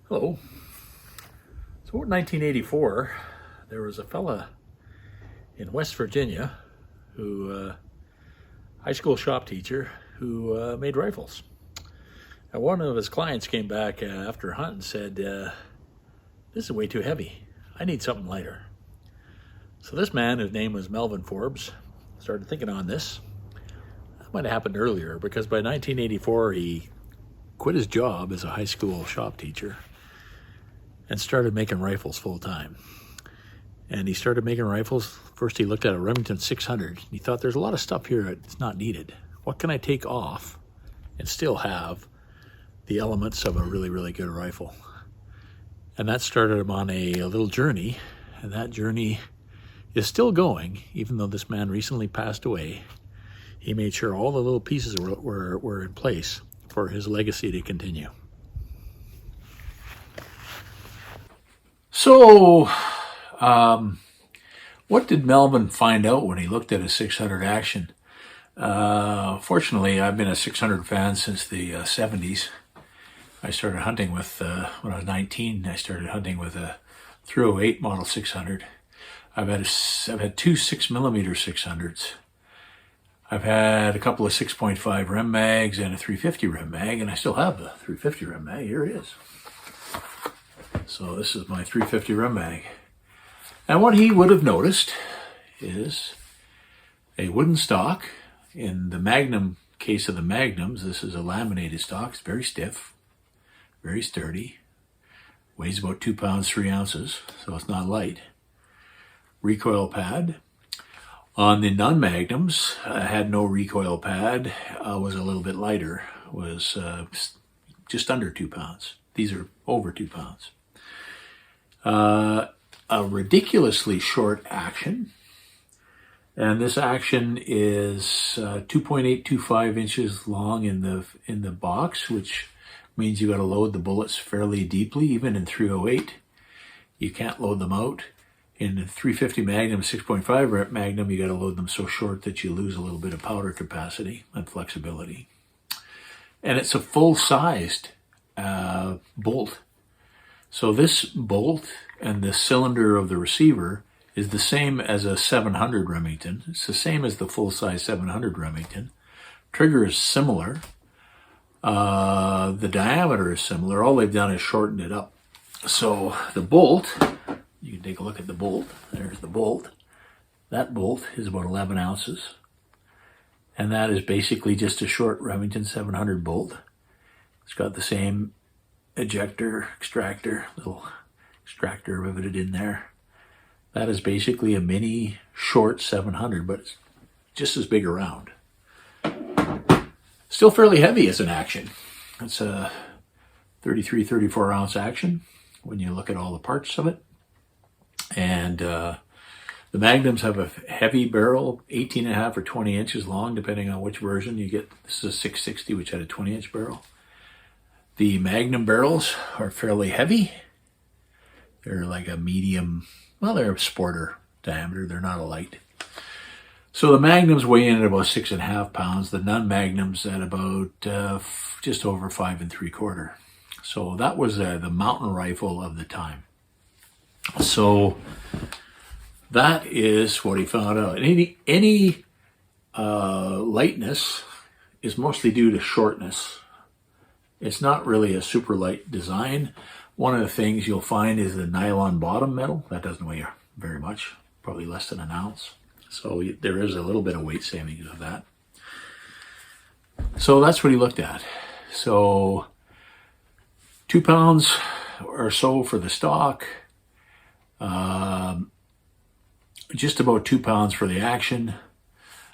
Hello. So in 1984, there was a fella in West Virginia who, high school shop teacher, who made rifles. And one of his clients came back after a hunt and said, this is way too heavy. I need something lighter. So this man, whose name was Melvin Forbes, started thinking on this. That might have happened earlier because by 1984 he quit his job as a high school shop teacher and started making rifles full time. And he started making rifles. First he looked at a Remington 600. He thought, there's a lot of stuff here that's not needed. What can I take off and still have the elements of a really, really good rifle? And that started him on a little journey. And that journey is still going, even though this man recently passed away. He made sure all the little pieces were in place for his legacy to continue. So, what did Melvin find out when he looked at a 600 action? Fortunately, I've been a 600 fan since the 70s. I started hunting with, when I was 19, I started hunting with a 308 model 600. I've had two 6mm 600s. I've had a couple of 6.5 Rem mags and a 350 Rem mag, and I still have the 350 Rem mag. Here it is. So this is my 350 Rem mag. And what he would have noticed is a wooden stock. In the Magnum case of the Magnums, this is a laminated stock. It's very stiff, very sturdy, weighs about 2 pounds, 3 ounces, so it's not light. Recoil pad. On the non-Magnums, I had no recoil pad, was a little bit lighter, was just under 2 pounds. These are over 2 pounds. A ridiculously short action, and this action is 2.825 inches long in the box, which means you got to load the bullets fairly deeply. Even in 308, you can't load them out. In the 350 Magnum, 6.5 Magnum, you got to load them so short that you lose a little bit of powder capacity and flexibility. And it's a full-sized bolt. So this bolt and the cylinder of the receiver is the same as a 700 Remington. It's the same as the full-size 700 Remington. Trigger is similar. The diameter is similar. All they've done is shorten it up. So the bolt, you can take a look at the bolt. There's the bolt. That bolt is about 11 ounces. And that is basically just a short Remington 700 bolt. It's got the same ejector, extractor, little extractor riveted in there. That is basically a mini short 700, but it's just as big around. Still fairly heavy as an action. It's a 33, 34 ounce action when you look at all the parts of it. And the Magnums have a heavy barrel, 18.5 or 20 inches long, depending on which version you get. This is a 660, which had a 20-inch barrel. The Magnum barrels are fairly heavy. They're like a medium, well, they're a sporter diameter. They're not a light. So the Magnums weigh in at about 6.5 pounds. The non-Magnums at about just over 5 3/4. So that was the mountain rifle of the time. So that is what he found out. Any lightness is mostly due to shortness. It's not really a super light design. One of the things you'll find is the nylon bottom metal. That doesn't weigh very much, probably less than an ounce. So there is a little bit of weight savings of that. So that's what he looked at. So 2 pounds or so for the stock, just about 2 pounds for the action,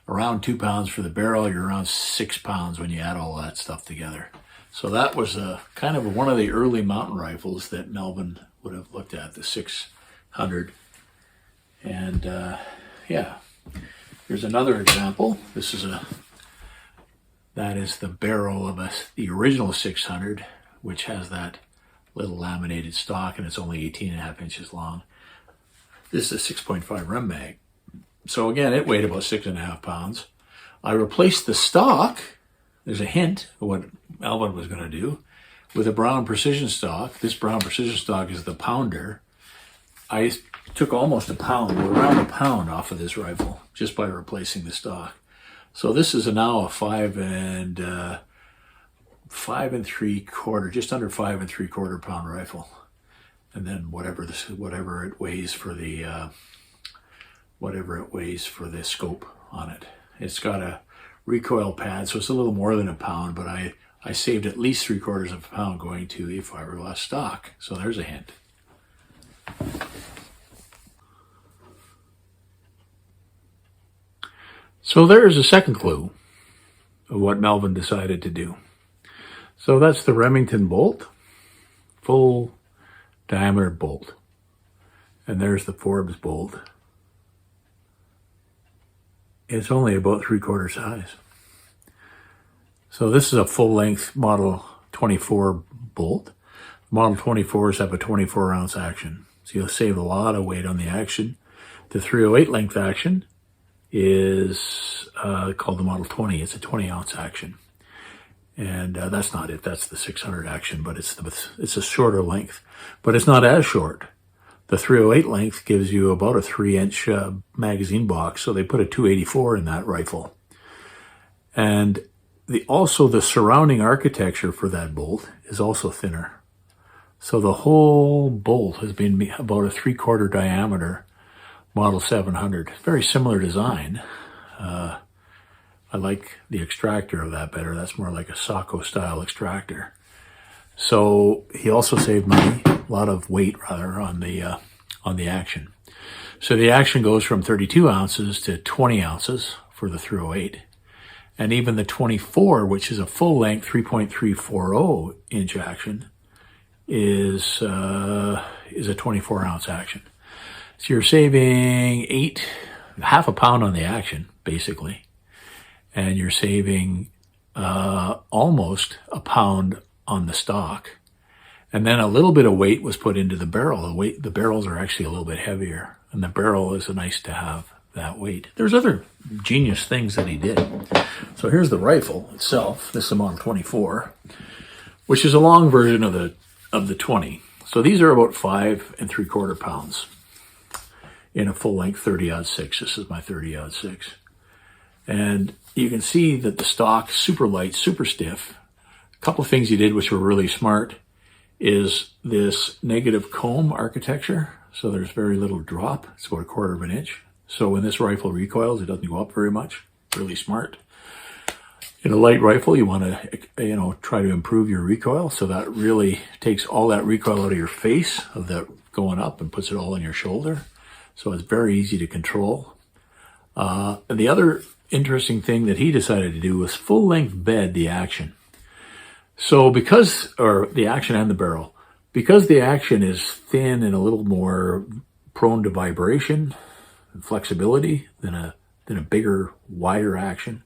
around 2 pounds for the barrel. You're around 6 pounds when you add all that stuff together. So that was kind of one of the early mountain rifles that Melvin would have looked at, the 600. And yeah, here's another example. That is the barrel of the original 600, which has that little laminated stock, and it's only 18.5 inches long. This is a 6.5 Rem mag. So again, it weighed about 6.5 pounds. I replaced the stock. There's a hint of what Melvin was going to do. with a Brown precision stock. This Brown precision stock is the pounder. I took almost around a pound off of this rifle just by replacing the stock. So this is now a 5 3/4, just under 5 3/4 pound rifle. And then whatever it weighs for the scope on it. It's got a recoil pad, so it's a little more than a pound, but I saved at least 3/4 of a pound going to a fiberglass stock. So there's a hint. So there's a second clue of what Melvin decided to do. So that's the Remington bolt, full diameter bolt. And there's the Forbes bolt. It's only about 3/4 size. So this is a full-length Model 24 bolt. Model 24s have a 24-ounce action. So you'll save a lot of weight on the action. The 308 length action is called the Model 20. It's a 20-ounce action. And that's not it. That's the 600 action, but it's a shorter length. But it's not as short. The 308 length gives you about a 3-inch magazine box, so they put a 284 in that rifle. And also the surrounding architecture for that bolt is also thinner. So the whole bolt has been about a 3/4 diameter Model 700. Very similar design. I like the extractor of that better. That's more like a Socko style extractor. So he also saved money, a lot of weight rather, on the action. So the action goes from 32 ounces to 20 ounces for the 308. And even the 24, which is a full length 3.340 inch action, is a 24 ounce action. So you're saving half a pound on the action, basically. And you're saving almost a pound on the stock. And then a little bit of weight was put into the barrel. The barrels are actually a little bit heavier, and the barrel is nice to have that weight. There's other genius things that he did. So here's the rifle itself. This is a Model 24, which is a long version of the 20. So these are about 5 3/4 pounds in a full length 30-06. This is my 30-06. And you can see that the stock is super light, super stiff. A couple of things he did which were really smart is this negative comb architecture. So there's very little drop. It's about 1/4 of an inch. So when this rifle recoils, it doesn't go up very much. Really smart. In a light rifle, you want to, try to improve your recoil. So that really takes all that recoil out of your face of that going up and puts it all on your shoulder. So it's very easy to control. And the other interesting thing that he decided to do was full length bed the action. So the action and the barrel, because the action is thin and a little more prone to vibration and flexibility than a bigger, wider action,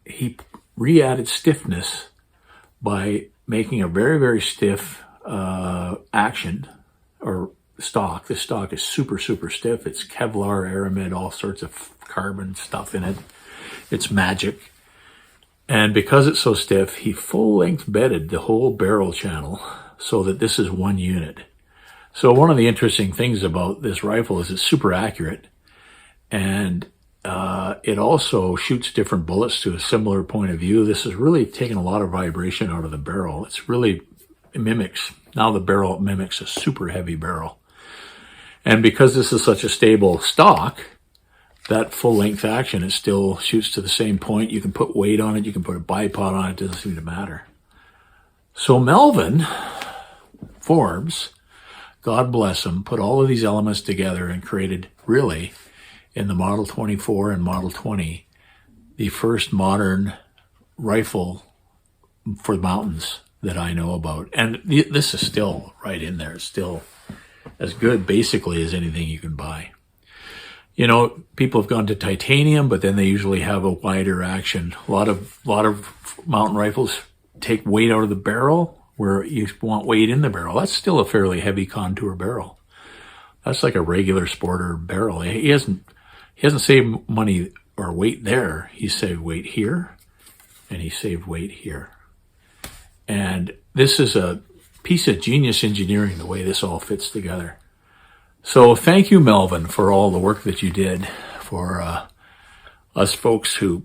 he re-added stiffness by making a very, very stiff action or stock. This stock is super, super stiff. It's Kevlar, aramid, all sorts of carbon stuff in it. It's magic. And because it's so stiff, he full-length bedded the whole barrel channel so that this is one unit. So one of the interesting things about this rifle is it's super accurate, and it also shoots different bullets to a similar point of view. This has really taken a lot of vibration out of the barrel. It mimics a super heavy barrel. And because this is such a stable stock, that full-length action, it still shoots to the same point. You can put weight on it. You can put a bipod on it. It doesn't seem to matter. So Melvin Forbes, God bless him, put all of these elements together and created, really, in the Model 24 and Model 20, the first modern rifle for the mountains that I know about. And this is still right in there. It's still as good, basically, as anything you can buy. People have gone to titanium, but then they usually have a wider action. A lot of mountain rifles take weight out of the barrel where you want weight in the barrel. That's still a fairly heavy contour barrel. That's like a regular sporter barrel. He hasn't saved money or weight there. He saved weight here, and he saved weight here. And this is a piece of genius engineering, the way this all fits together. So thank you, Melvin, for all the work that you did for us folks who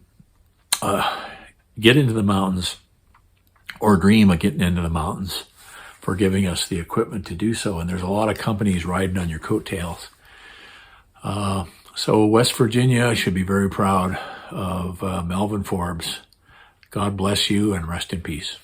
get into the mountains or dream of getting into the mountains, for giving us the equipment to do so. And there's a lot of companies riding on your coattails. So West Virginia should be very proud of Melvin Forbes. God bless you and rest in peace.